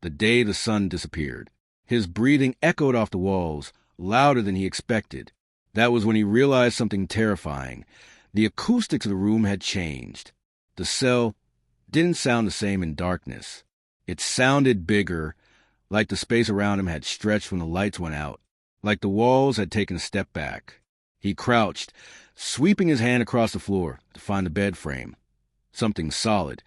the day the sun disappeared. His breathing echoed off the walls, louder than he expected. That was when he realized something terrifying. The acoustics of the room had changed. The cell didn't sound the same in darkness. It sounded bigger, like the space around him had stretched when the lights went out, like the walls had taken a step back. He crouched, sweeping his hand across the floor to find the bed frame. Something solid,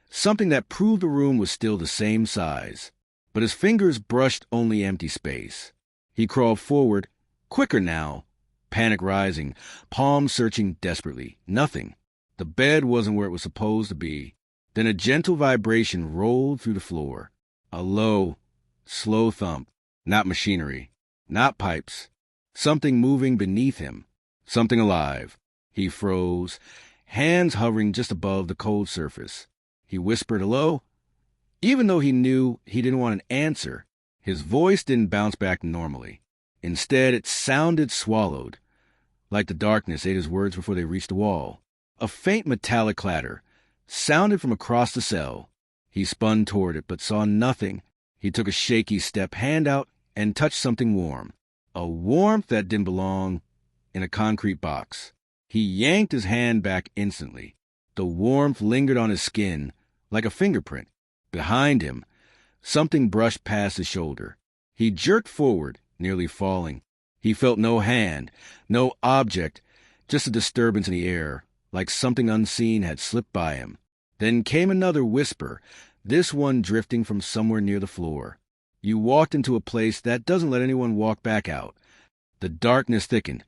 something that proved the room was still the same size. But his fingers brushed only empty space. He crawled forward, quicker now, panic rising, palms searching desperately. Nothing. The bed wasn't where it was supposed to be. Then a gentle vibration rolled through the floor. A low, slow thump. Not machinery. Not pipes. Something moving beneath him. Something alive. He froze, hands hovering just above the cold surface. He whispered hello. Even though he knew he didn't want an answer, his voice didn't bounce back normally. Instead, it sounded swallowed, like the darkness ate his words before they reached the wall. A faint metallic clatter sounded from across the cell. He spun toward it, but saw nothing. He took a shaky step, hand out, and touched something warm. A warmth that didn't belong in a concrete box. He yanked his hand back instantly. The warmth lingered on his skin like a fingerprint. Behind him, something brushed past his shoulder. He jerked forward, nearly falling. He felt no hand, no object, just a disturbance in the air, like something unseen had slipped by him. Then came another whisper, this one drifting from somewhere near the floor. You walked into a place that doesn't let anyone walk back out. The darkness thickened,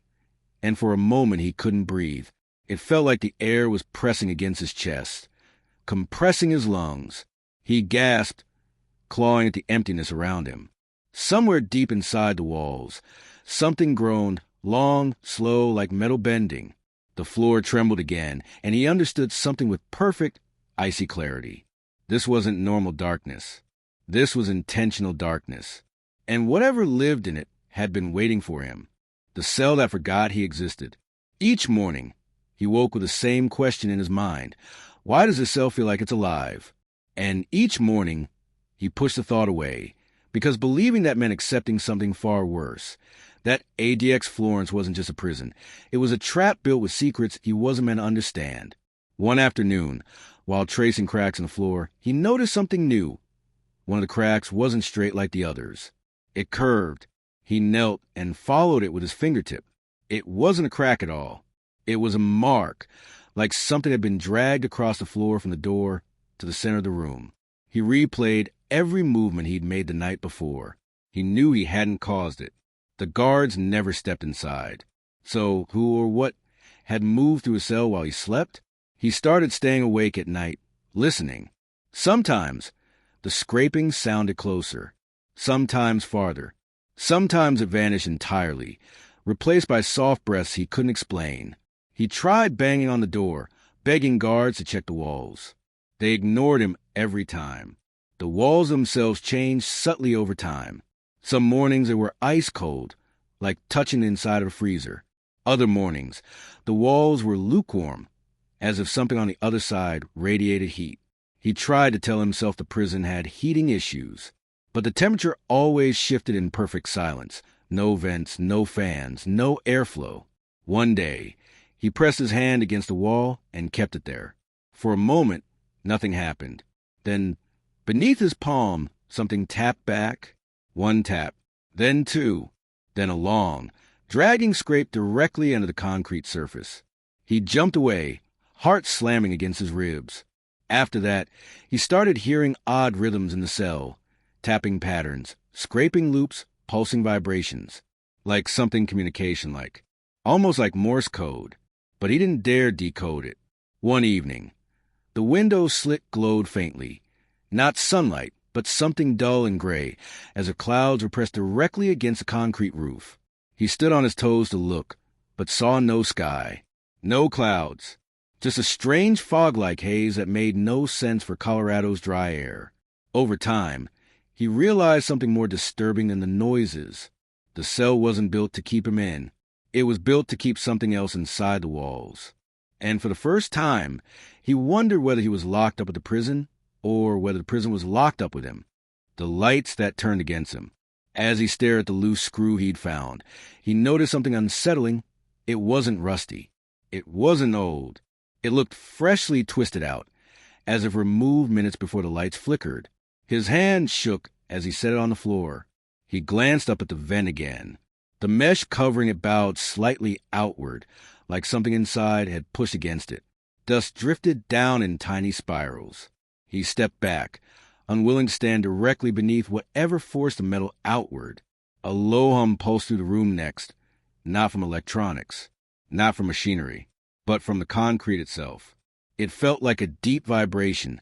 and for a moment he couldn't breathe. It felt like the air was pressing against his chest, compressing his lungs. He gasped, clawing at the emptiness around him. Somewhere deep inside the walls, something groaned, long, slow, like metal bending. The floor trembled again, and he understood something with perfect, icy clarity. This wasn't normal darkness. This was intentional darkness. And whatever lived in it had been waiting for him. The cell that forgot he existed. Each morning, he woke with the same question in his mind. Why does this cell feel like it's alive? And each morning, he pushed the thought away, because believing that meant accepting something far worse. That ADX Florence wasn't just a prison. It was a trap built with secrets he wasn't meant to understand. One afternoon, while tracing cracks in the floor, he noticed something new. One of the cracks wasn't straight like the others. It curved. He knelt and followed it with his fingertip. It wasn't a crack at all. It was a mark, like something had been dragged across the floor from the door to the center of the room. He replayed every movement he'd made the night before. He knew he hadn't caused it. The guards never stepped inside. So who or what had moved through his cell while he slept? He started staying awake at night, listening. Sometimes the scraping sounded closer, sometimes farther. Sometimes it vanished entirely, replaced by soft breaths he couldn't explain. He tried banging on the door, begging guards to check the walls. They ignored him every time. The walls themselves changed subtly over time. Some mornings they were ice cold, like touching the inside of a freezer. Other mornings, the walls were lukewarm, as if something on the other side radiated heat. He tried to tell himself the prison had heating issues, but the temperature always shifted in perfect silence. No vents, no fans, no airflow. One day, he pressed his hand against the wall and kept it there. For a moment, nothing happened. Then, beneath his palm, something tapped back. One tap, then two, then a long, dragging scrape directly under the concrete surface. He jumped away, heart slamming against his ribs. After that, he started hearing odd rhythms in the cell, tapping patterns, scraping loops, pulsing vibrations, like something communication-like, almost like Morse code. But he didn't dare decode it. One evening, the window's slit glowed faintly. Not sunlight, but something dull and gray, as the clouds were pressed directly against the concrete roof. He stood on his toes to look, but saw no sky, no clouds, just a strange fog-like haze that made no sense for Colorado's dry air. Over time, he realized something more disturbing than the noises. The cell wasn't built to keep him in. It was built to keep something else inside the walls. And for the first time, he wondered whether he was locked up at the prison, or whether the prison was locked up with him. the lights that turned against him. As he stared at the loose screw he'd found, he noticed something unsettling. It wasn't rusty. It wasn't old. It looked freshly twisted out, as if removed minutes before the lights flickered. His hand shook as he set it on the floor. He glanced up at the vent again. The mesh covering it bowed slightly outward, like something inside had pushed against it. Dust drifted down in tiny spirals. He stepped back, unwilling to stand directly beneath whatever forced the metal outward. A low hum pulsed through the room next, not from electronics, not from machinery, but from the concrete itself. It felt like a deep vibration,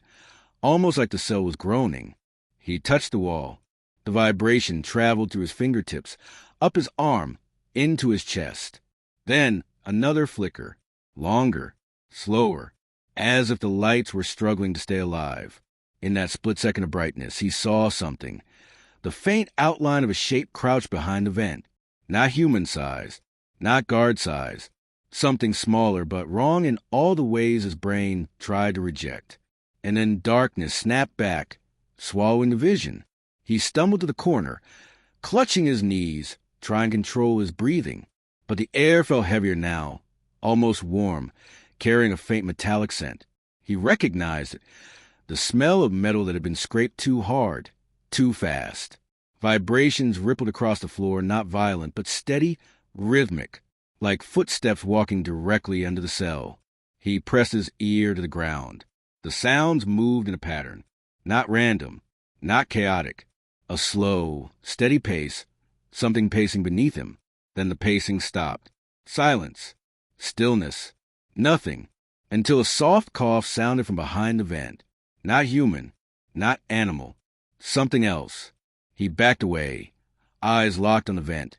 almost like the cell was groaning. He touched the wall. The vibration traveled through his fingertips, up his arm, into his chest. Then another flicker, longer, slower, as if the lights were struggling to stay alive. In that split second of brightness, he saw something. The faint outline of a shape crouched behind the vent. Not human size, not guard size. Something smaller, but wrong in all the ways his brain tried to reject. And then darkness snapped back, swallowing the vision. He stumbled to the corner, clutching his knees, trying to control his breathing. But the air felt heavier now, almost warm, carrying a faint metallic scent. He recognized it, the smell of metal that had been scraped too hard, too fast. Vibrations rippled across the floor, not violent, but steady, rhythmic, like footsteps walking directly under the cell. He pressed his ear to the ground. The sounds moved in a pattern, not random, not chaotic. A slow, steady pace, something pacing beneath him. Then the pacing stopped. Silence. Stillness. Nothing. Until a soft cough sounded from behind the vent. Not human. Not animal. Something else. He backed away, eyes locked on the vent,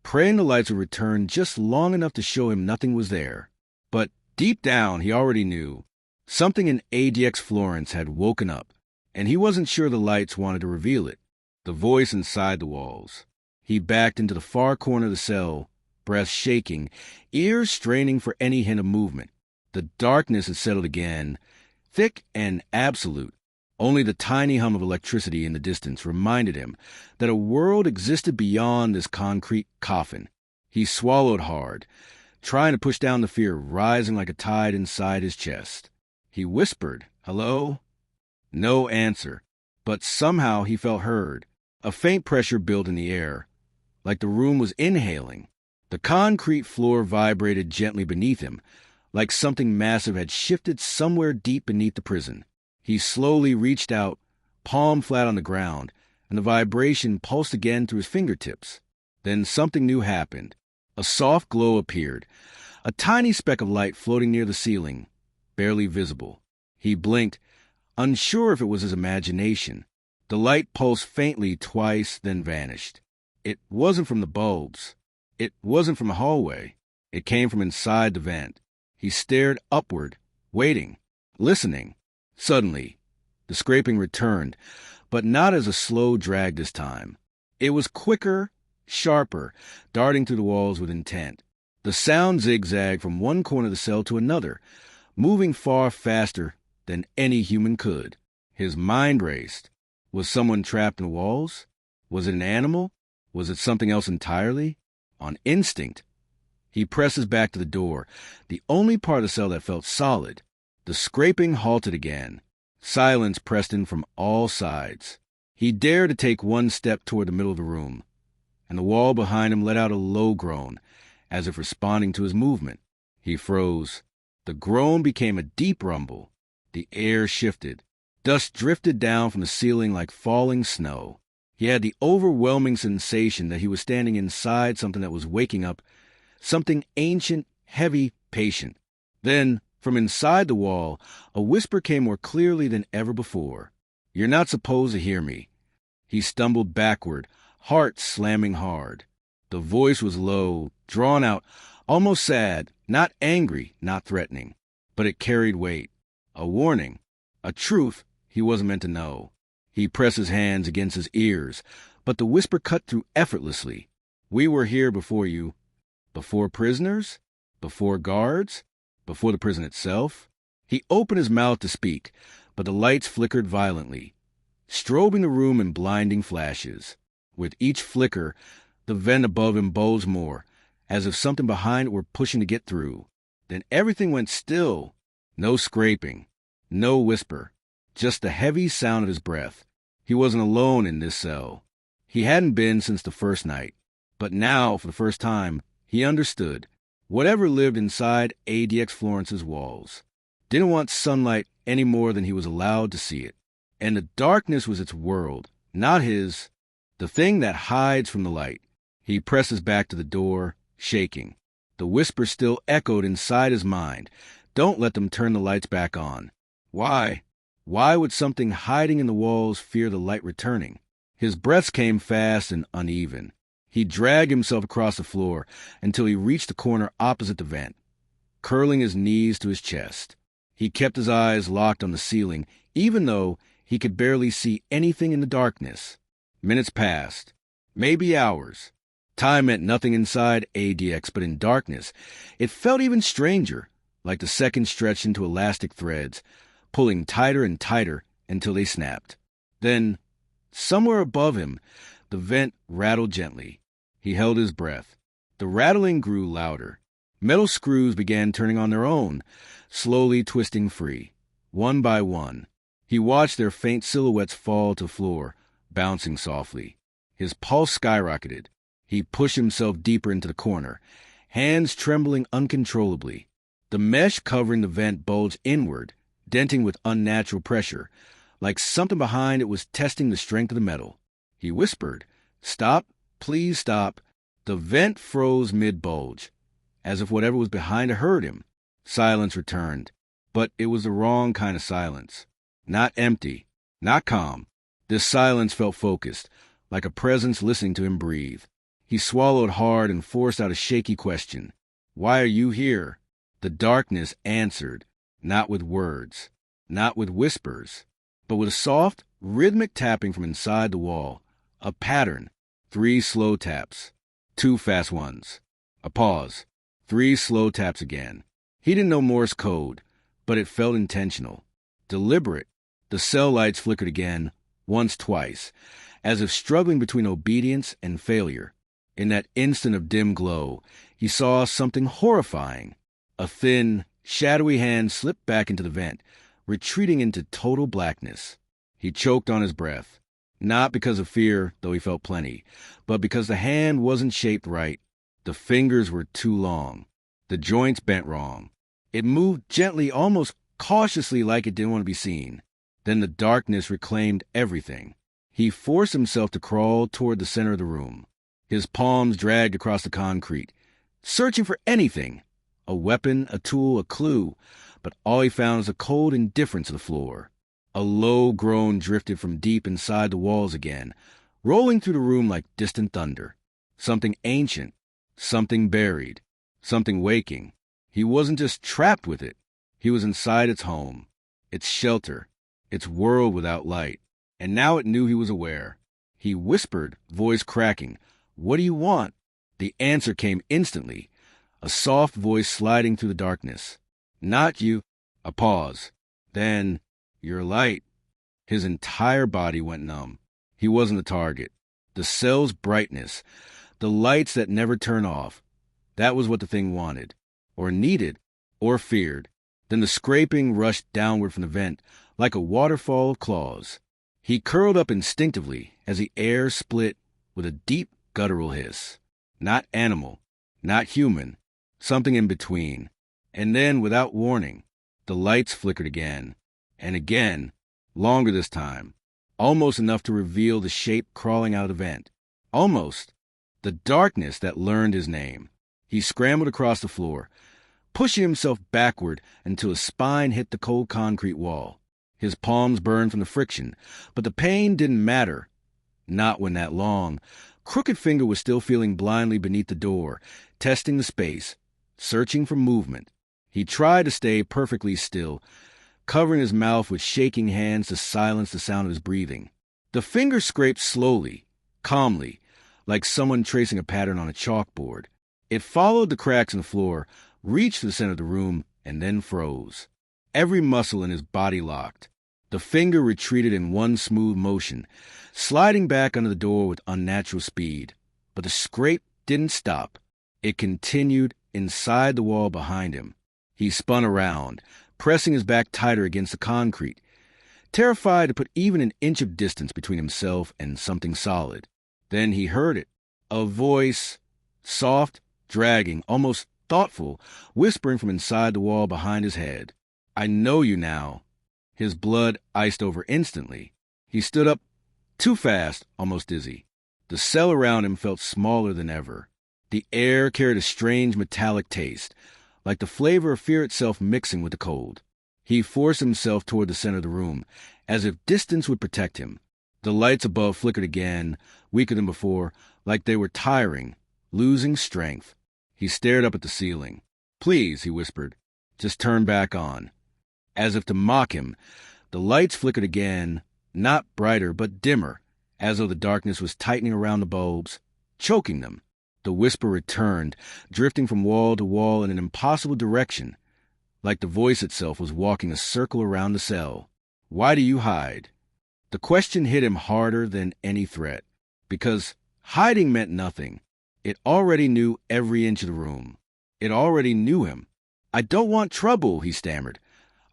praying the lights would return just long enough to show him nothing was there. But deep down, he already knew. Something in ADX Florence had woken up, and he wasn't sure the lights wanted to reveal it. The voice inside the walls. He backed into the far corner of the cell, breath shaking, ears straining for any hint of movement. The darkness had settled again, thick and absolute. Only the tiny hum of electricity in the distance reminded him that a world existed beyond this concrete coffin. He swallowed hard, trying to push down the fear rising like a tide inside his chest. He whispered, "Hello?" No answer, but somehow he felt heard. A faint pressure built in the air, like the room was inhaling. The concrete floor vibrated gently beneath him, like something massive had shifted somewhere deep beneath the prison. He slowly reached out, palm flat on the ground, and the vibration pulsed again through his fingertips. Then something new happened. A soft glow appeared, a tiny speck of light floating near the ceiling, barely visible. He blinked, unsure if it was his imagination. The light pulsed faintly twice, then vanished. It wasn't from the bulbs. It wasn't from the hallway. It came from inside the vent. He stared upward, waiting, listening. Suddenly, the scraping returned, but not as a slow drag this time. It was quicker, sharper, darting through the walls with intent. The sound zigzagged from one corner of the cell to another, moving far faster than any human could. His mind raced. Was someone trapped in the walls? Was it an animal? Was it something else entirely? On instinct, he pressed his back to the door, the only part of the cell that felt solid. The scraping halted again. Silence pressed in from all sides. He dared to take one step toward the middle of the room, and the wall behind him let out a low groan, as if responding to his movement. He froze. The groan became a deep rumble. The air shifted. Dust drifted down from the ceiling like falling snow. He had the overwhelming sensation that he was standing inside something that was waking up, something ancient, heavy, patient. Then, from inside the wall, a whisper came more clearly than ever before. "You're not supposed to hear me." He stumbled backward, heart slamming hard. The voice was low, drawn out, almost sad, not angry, not threatening. But it carried weight. A warning. A truth he wasn't meant to know. He pressed his hands against his ears, but the whisper cut through effortlessly. "We were here before you." Before prisoners? Before guards? Before the prison itself? He opened his mouth to speak, but the lights flickered violently. strobing the room in blinding flashes. With each flicker, the vent above him bulged more, as if something behind it were pushing to get through. Then everything went still. No scraping, no whisper, just the heavy sound of his breath. He wasn't alone in this cell. He hadn't been since the first night. But now, for the first time, he understood. Whatever lived inside ADX Florence's walls didn't want sunlight any more than he was allowed to see it. And the darkness was its world, not his. The thing that hides from the light. He presses back to the door, shaking. The whisper still echoed inside his mind. Don't let them turn the lights back on. Why? Why would something hiding in the walls fear the light returning? His breaths came fast and uneven. He dragged himself across the floor until he reached the corner opposite the vent, curling his knees to his chest. He kept his eyes locked on the ceiling, even though he could barely see anything in the darkness. Minutes passed, maybe hours. Time meant nothing inside ADX, but in darkness, it felt even stranger, like the seconds stretched into elastic threads, pulling tighter and tighter until they snapped. Then, somewhere above him, the vent rattled gently. He held his breath. The rattling grew louder. Metal screws began turning on their own, slowly twisting free. One by one, he watched their faint silhouettes fall to the floor, bouncing softly. His pulse skyrocketed. He pushed himself deeper into the corner, hands trembling uncontrollably. The mesh covering the vent bulged inward, denting with unnatural pressure, like something behind it was testing the strength of the metal. He whispered, "Stop, please stop." The vent froze mid-bulge, as if whatever was behind it heard him. Silence returned, but it was the wrong kind of silence. Not empty, not calm. This silence felt focused, like a presence listening to him breathe. He swallowed hard and forced out a shaky question. "Why are you here?" The darkness answered, not with words, not with whispers, but with a soft, rhythmic tapping from inside the wall. A pattern. 3 slow taps. 2 fast ones. A pause. 3 slow taps again. He didn't know Morse code, but it felt intentional, deliberate. The cell lights flickered again, once, twice, as if struggling between obedience and failure. In that instant of dim glow, he saw something horrifying. A thin, shadowy hand slipped back into the vent, retreating into total blackness. He choked on his breath, not because of fear, though he felt plenty, but because the hand wasn't shaped right. The fingers were too long. The joints bent wrong. It moved gently, almost cautiously, like it didn't want to be seen. Then the darkness reclaimed everything. He forced himself to crawl toward the center of the room. His palms dragged across the concrete, searching for anything. A weapon, a tool, a clue. But all he found was a cold indifference to the floor. A low groan drifted from deep inside the walls again, rolling through the room like distant thunder. Something ancient, something buried, something waking. He wasn't just trapped with it. He was inside its home, its shelter, its world without light. And now it knew he was aware. He whispered, voice cracking, "What do you want?" The answer came instantly, a soft voice sliding through the darkness. "Not you." A pause. Then, "Your light." His entire body went numb. He wasn't the target. The cell's brightness, the lights that never turn off, that was what the thing wanted, or needed, or feared. Then the scraping rushed downward from the vent, like a waterfall of claws. He curled up instinctively as the air split with a deep guttural hiss. Not animal, not human, something in between. And then, without warning, the lights flickered again, and again, longer this time, almost enough to reveal the shape crawling out of the vent. Almost. The darkness that learned his name. He scrambled across the floor, pushing himself backward until his spine hit the cold concrete wall. His palms burned from the friction, but the pain didn't matter. Not when that long, crooked finger was still feeling blindly beneath the door, testing the space, searching for movement. He tried to stay perfectly still, covering his mouth with shaking hands to silence the sound of his breathing. The finger scraped slowly, calmly, like someone tracing a pattern on a chalkboard. It followed the cracks in the floor, reached the center of the room, and then froze. Every muscle in his body locked. The finger retreated in one smooth motion, sliding back under the door with unnatural speed. But the scrape didn't stop. It continued inside the wall behind him. He spun around, pressing his back tighter against the concrete, terrified to put even an inch of distance between himself and something solid. Then he heard it. A voice, soft, dragging, almost thoughtful, whispering from inside the wall behind his head. "I know you now." His blood iced over instantly. He stood up, too fast, almost dizzy. The cell around him felt smaller than ever. The air carried a strange metallic taste, like the flavor of fear itself mixing with the cold. He forced himself toward the center of the room, as if distance would protect him. The lights above flickered again, weaker than before, like they were tiring, losing strength. He stared up at the ceiling. "Please," he whispered, "just turn back on." As if to mock him, the lights flickered again, not brighter but dimmer, as though the darkness was tightening around the bulbs, choking them. The whisper returned, drifting from wall to wall in an impossible direction, like the voice itself was walking a circle around the cell. "Why do you hide?" The question hit him harder than any threat, because hiding meant nothing. It already knew every inch of the room. It already knew him. "I don't want trouble," he stammered,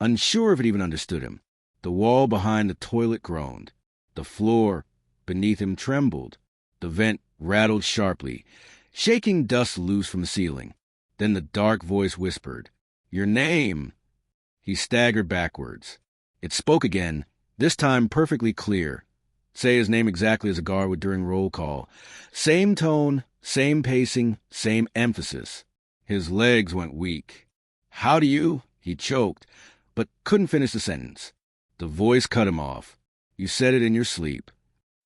unsure if it even understood him. The wall behind the toilet groaned. The floor beneath him trembled. The vent rattled sharply, shaking dust loose from the ceiling. Then the dark voice whispered, "Your name." He staggered backwards. It spoke again, this time perfectly clear. Say his name exactly as a guard would during roll call. Same tone, same pacing, same emphasis. His legs went weak. "How do you?" He choked, but couldn't finish the sentence. The voice cut him off. "You said it in your sleep."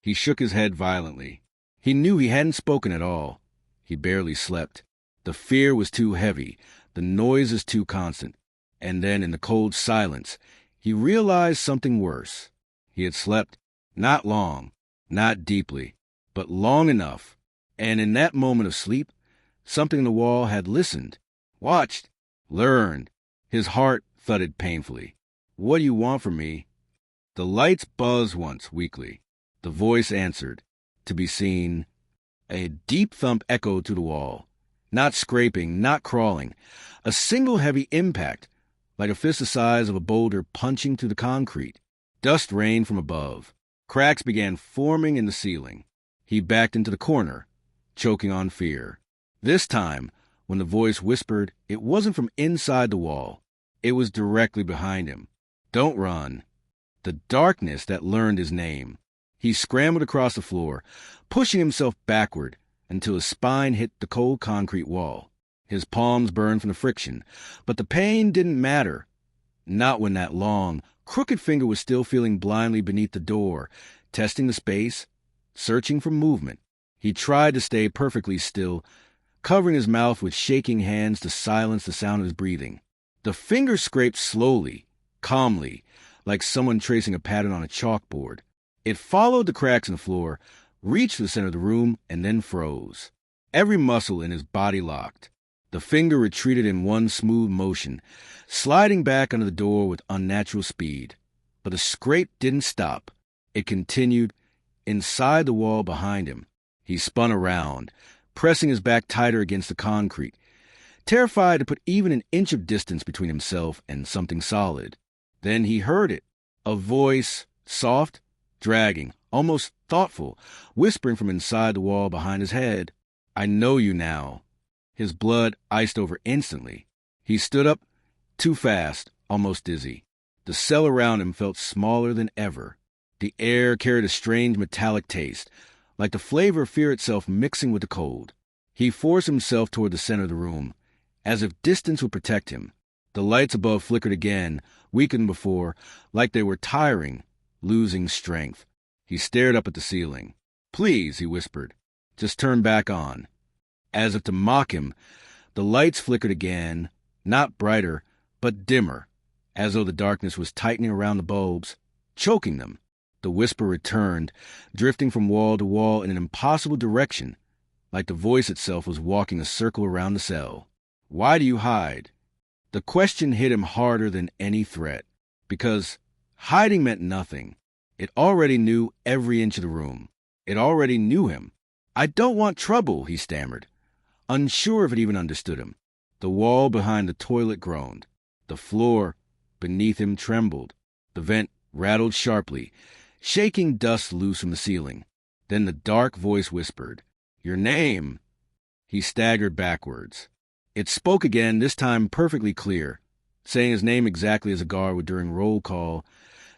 He shook his head violently. He knew he hadn't spoken at all. He barely slept. The fear was too heavy, the noises too constant. And then, in the cold silence, he realized something worse. He had slept, not long, not deeply, but long enough. And in that moment of sleep, something in the wall had listened, watched, learned. His heart thudded painfully. "What do you want from me?" The lights buzzed once, weakly. The voice answered, to be seen. A deep thump echoed through the wall. Not scraping, not crawling. A single heavy impact, like a fist the size of a boulder punching through the concrete. Dust rained from above. Cracks began forming in the ceiling. He backed into the corner, choking on fear. This time, when the voice whispered, it wasn't from inside the wall. It was directly behind him. "Don't run." The darkness that learned his name. He scrambled across the floor, pushing himself backward until his spine hit the cold concrete wall. His palms burned from the friction, but the pain didn't matter. Not when that long, crooked finger was still feeling blindly beneath the door, testing the space, searching for movement. He tried to stay perfectly still, covering his mouth with shaking hands to silence the sound of his breathing. The finger scraped slowly, calmly, like someone tracing a pattern on a chalkboard. It followed the cracks in the floor, reached the center of the room, and then froze. Every muscle in his body locked. The finger retreated in one smooth motion, sliding back under the door with unnatural speed. But the scrape didn't stop. It continued inside the wall behind him. He spun around, pressing his back tighter against the concrete, terrified to put even an inch of distance between himself and something solid. Then he heard it. A voice, soft, dragging, almost thoughtful, whispering from inside the wall behind his head. "I know you now." His blood iced over instantly. He stood up, too fast, almost dizzy. The cell around him felt smaller than ever. The air carried a strange metallic taste, like the flavor of fear itself mixing with the cold. He forced himself toward the center of the room, as if distance would protect him. The lights above flickered again, weaker than before, like they were tiring, losing strength. He stared up at the ceiling. "Please," he whispered, "just turn back on." As if to mock him, the lights flickered again, not brighter, but dimmer, as though the darkness was tightening around the bulbs, choking them. The whisper returned, drifting from wall to wall in an impossible direction, like the voice itself was walking a circle around the cell. "Why do you hide?" The question hit him harder than any threat, because Hiding meant nothing. It already knew every inch of the room. It already knew him. "I don't want trouble," he stammered, unsure if it even understood him. The wall behind the toilet groaned. The floor beneath him trembled. The vent rattled sharply, shaking dust loose from the ceiling. Then the dark voice whispered, "Your name." He staggered backwards. It spoke again, this time perfectly clear, saying his name exactly as a guard would during roll call.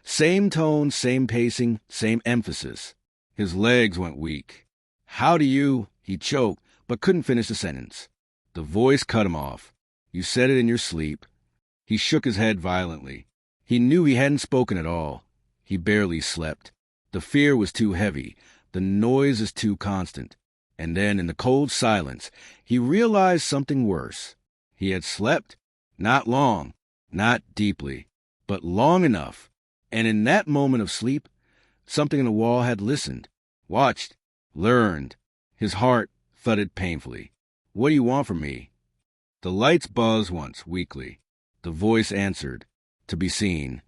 Same tone, same pacing, same emphasis. His legs went weak. "How do you—" He choked, but couldn't finish the sentence. The voice cut him off. "You said it in your sleep." He shook his head violently. He knew he hadn't spoken at all. He barely slept. The fear was too heavy. The noise is too constant. And then, in the cold silence, he realized something worse. He had slept, not long, not deeply, but long enough. And in that moment of sleep, something in the wall had listened, watched, learned. His heart thudded painfully. "What do you want from me?" The lights buzzed once, weakly. The voice answered, to be seen.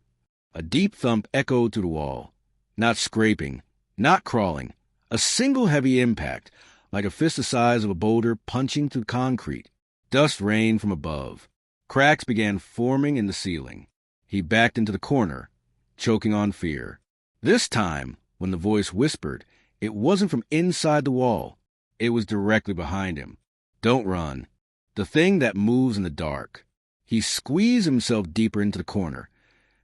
A deep thump echoed through the wall. Not scraping, not crawling. A single heavy impact, like a fist the size of a boulder punching through concrete. Dust rained from above. Cracks began forming in the ceiling. He backed into the corner, choking on fear. This time, when the voice whispered, it wasn't from inside the wall. It was directly behind him. "Don't run." The thing that moves in the dark. He squeezed himself deeper into the corner,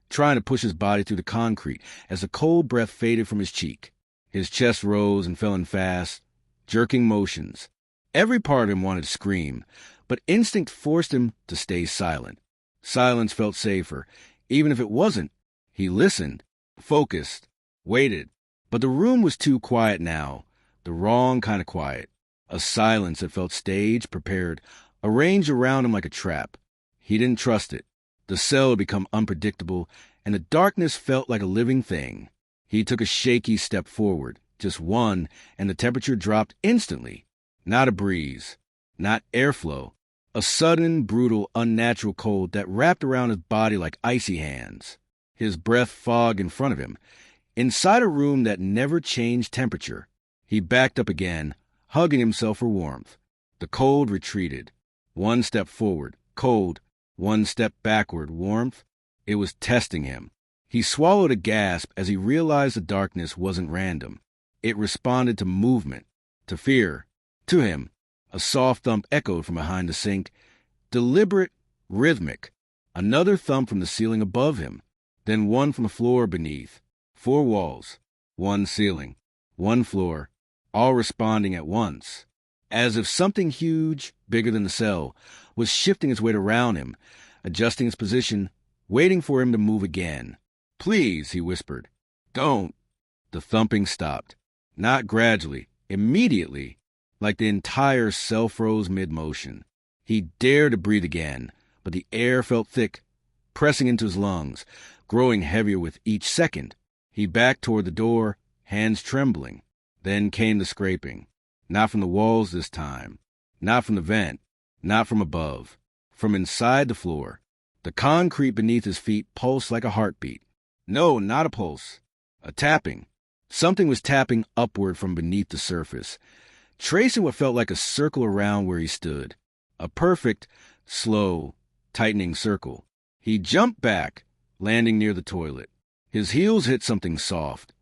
trying to push his body through the concrete as the cold breath faded from his cheek. His chest rose and fell in fast, jerking motions. Every part of him wanted to scream, but instinct forced him to stay silent. Silence felt safer, even if it wasn't. He listened, focused, waited. But the room was too quiet now, the wrong kind of quiet. A silence that felt staged, prepared, arranged around him like a trap. He didn't trust it. The cell had become unpredictable, and the darkness felt like a living thing. He took a shaky step forward, just one, and the temperature dropped instantly. Not a breeze, not airflow. A sudden, brutal, unnatural cold that wrapped around his body like icy hands. His breath fogged in front of him. Inside a room that never changed temperature. He backed up again, hugging himself for warmth. The cold retreated. One step forward, cold. One step backward, warmth. It was testing him. He swallowed a gasp as he realized the darkness wasn't random. It responded to movement, to fear, to him. A soft thump echoed from behind the sink. Deliberate, rhythmic. Another thump from the ceiling above him. Then one from the floor beneath. 4 walls. 1 ceiling. 1 floor. All responding at once. As if something huge, bigger than the cell, was shifting its weight around him, adjusting its position, waiting for him to move again. "Please," he whispered. "Don't." The thumping stopped. Not gradually, immediately, like the entire cell froze mid-motion. He dared to breathe again, but the air felt thick, pressing into his lungs, growing heavier with each second. He backed toward the door, hands trembling. Then came the scraping. Not from the walls this time. Not from the vent. Not from above. From inside the floor. The concrete beneath his feet pulsed like a heartbeat. No, not a pulse. A tapping. Something was tapping upward from beneath the surface, tracing what felt like a circle around where he stood. A perfect, slow, tightening circle. He jumped back, landing near the toilet. His heels hit something soft.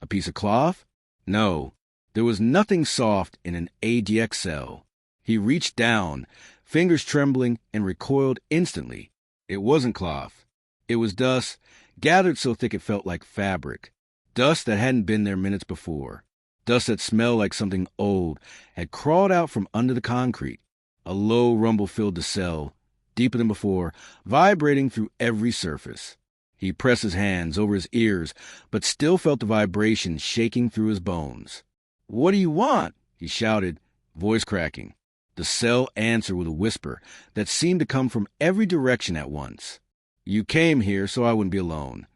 A piece of cloth? No, there was nothing soft in an ADX cell. He reached down, fingers trembling, and recoiled instantly. It wasn't cloth. It was dust, gathered so thick it felt like fabric. Dust that hadn't been there minutes before. Dust that smelled like something old had crawled out from under the concrete. A low rumble filled the cell, deeper than before, vibrating through every surface. He pressed his hands over his ears, but still felt the vibration shaking through his bones. "What do you want?" he shouted, voice cracking. The cell answered with a whisper that seemed to come from every direction at once. "You came here so I wouldn't be alone."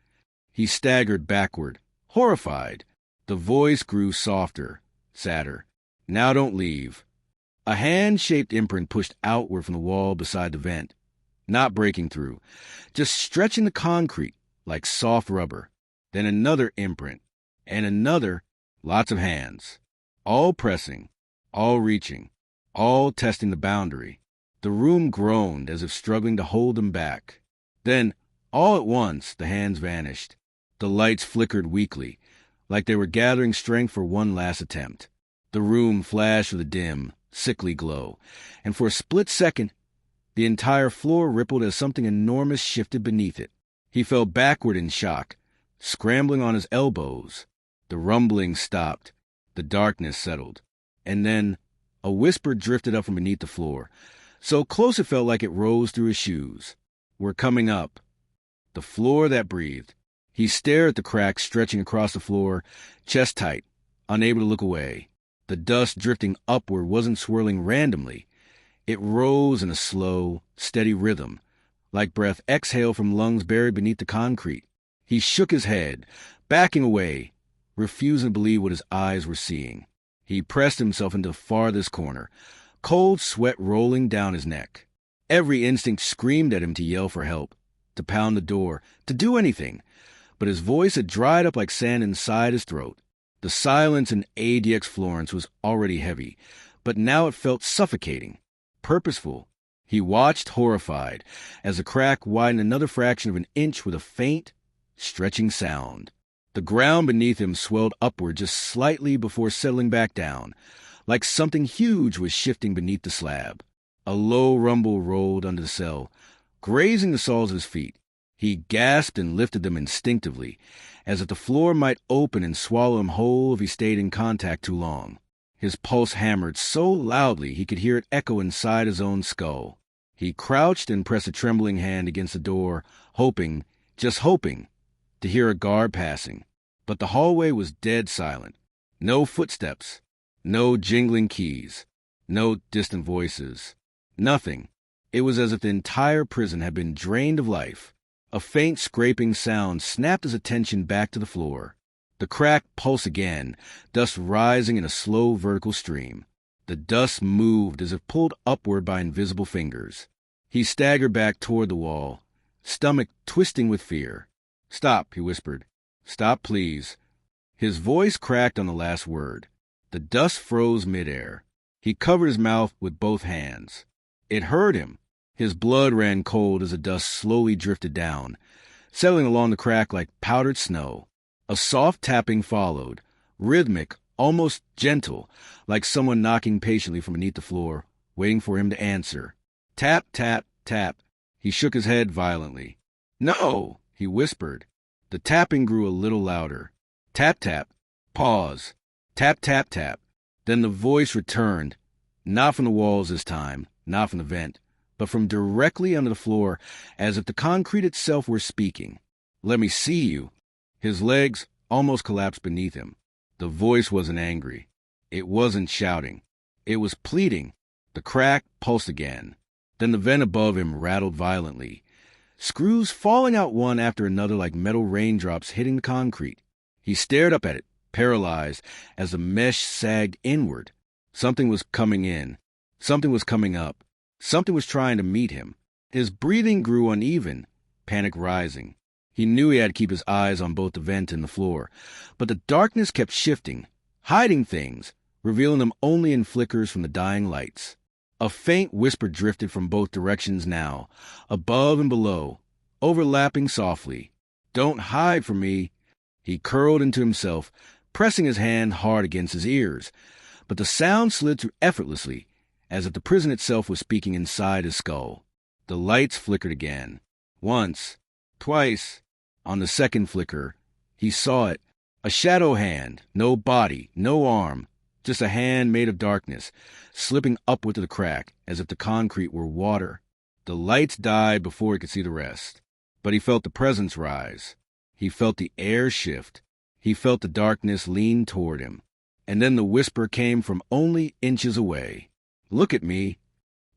He staggered backward, horrified. The voice grew softer, sadder. "Now don't leave." A hand-shaped imprint pushed outward from the wall beside the vent, not breaking through, just stretching the concrete, like soft rubber. Then another imprint, and another, lots of hands, all pressing, all reaching, all testing the boundary. The room groaned as if struggling to hold them back. Then, all at once, the hands vanished. The lights flickered weakly, like they were gathering strength for one last attempt. The room flashed with a dim, sickly glow, and for a split second, the entire floor rippled as something enormous shifted beneath it. He fell backward in shock, scrambling on his elbows. The rumbling stopped. The darkness settled. And then a whisper drifted up from beneath the floor, so close it felt like it rose through his shoes. "We're coming up." The floor that breathed. He stared at the crack stretching across the floor, chest tight, unable to look away. The dust drifting upward wasn't swirling randomly. It rose in a slow, steady rhythm, like breath exhaled from lungs buried beneath the concrete. He shook his head, backing away, refusing to believe what his eyes were seeing. He pressed himself into the farthest corner, cold sweat rolling down his neck. Every instinct screamed at him to yell for help, to pound the door, to do anything, but his voice had dried up like sand inside his throat. The silence in ADX Florence was already heavy, but now it felt suffocating, purposeful. He watched, horrified, as the crack widened another fraction of an inch with a faint, stretching sound. The ground beneath him swelled upward just slightly before settling back down, like something huge was shifting beneath the slab. A low rumble rolled under the cell, grazing the soles of his feet. He gasped and lifted them instinctively, as if the floor might open and swallow him whole if he stayed in contact too long. His pulse hammered so loudly he could hear it echo inside his own skull. He crouched and pressed a trembling hand against the door, hoping, just hoping, to hear a guard passing. But the hallway was dead silent. No footsteps, no jingling keys, no distant voices. Nothing. It was as if the entire prison had been drained of life. A faint scraping sound snapped his attention back to the floor. The crack pulsed again, dust rising in a slow vertical stream. The dust moved as if pulled upward by invisible fingers. He staggered back toward the wall, stomach twisting with fear. "Stop," he whispered. "Stop, please." His voice cracked on the last word. The dust froze midair. He covered his mouth with both hands. It hurt him. His blood ran cold as the dust slowly drifted down, settling along the crack like powdered snow. A soft tapping followed, rhythmic, almost gentle, like someone knocking patiently from beneath the floor, waiting for him to answer. Tap, tap, tap. He shook his head violently. "No," he whispered. The tapping grew a little louder. Tap, tap. Pause. Tap, tap, tap. Then the voice returned, not from the walls this time, not from the vent, but from directly under the floor, as if the concrete itself were speaking. "Let me see you." His legs almost collapsed beneath him. The voice wasn't angry. It wasn't shouting. It was pleading. The crack pulsed again. Then the vent above him rattled violently, screws falling out one after another like metal raindrops hitting the concrete. He stared up at it, paralyzed, as the mesh sagged inward. Something was coming in. Something was coming up. Something was trying to meet him. His breathing grew uneven, panic rising. He knew he had to keep his eyes on both the vent and the floor, but the darkness kept shifting, hiding things, revealing them only in flickers from the dying lights. A faint whisper drifted from both directions now, above and below, overlapping softly. "Don't hide from me." He curled into himself, pressing his hand hard against his ears, but the sound slid through effortlessly, as if the prison itself was speaking inside his skull. The lights flickered again. Once, twice. On the second flicker, he saw it. A shadow hand, no body, no arm, just a hand made of darkness, slipping upward to the crack, as if the concrete were water. The lights died before he could see the rest, but he felt the presence rise. He felt the air shift. He felt the darkness lean toward him. And then the whisper came from only inches away. "Look at me."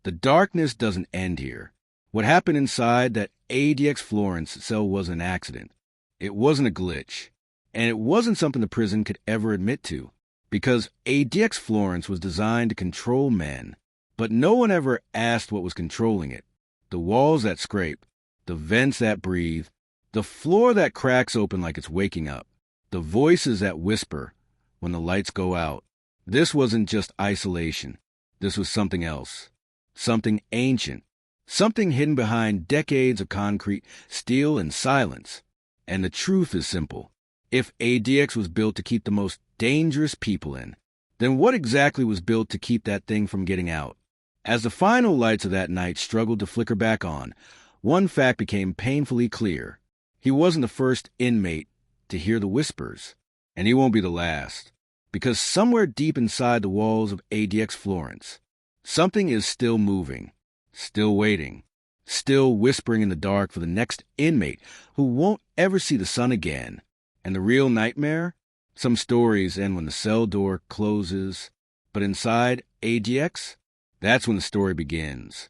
The darkness doesn't end here. What happened inside that ADX Florence cell was an accident. It wasn't a glitch. And it wasn't something the prison could ever admit to, because ADX Florence was designed to control men. But no one ever asked what was controlling it. The walls that scrape, the vents that breathe, The floor that cracks open like it's waking up. The voices that whisper when the lights go out. This wasn't just isolation. This was something else. Something ancient. Something hidden behind decades of concrete, steel, and silence. And the truth is simple. If ADX was built to keep the most dangerous people in, then what exactly was built to keep that thing from getting out? As the final lights of that night struggled to flicker back on, one fact became painfully clear. He wasn't the first inmate to hear the whispers, and he won't be the last. Because somewhere deep inside the walls of ADX Florence, something is still moving, still waiting, still whispering in the dark for the next inmate who won't ever see the sun again. And the real nightmare? Some stories end when the cell door closes, but inside ADX, that's when the story begins.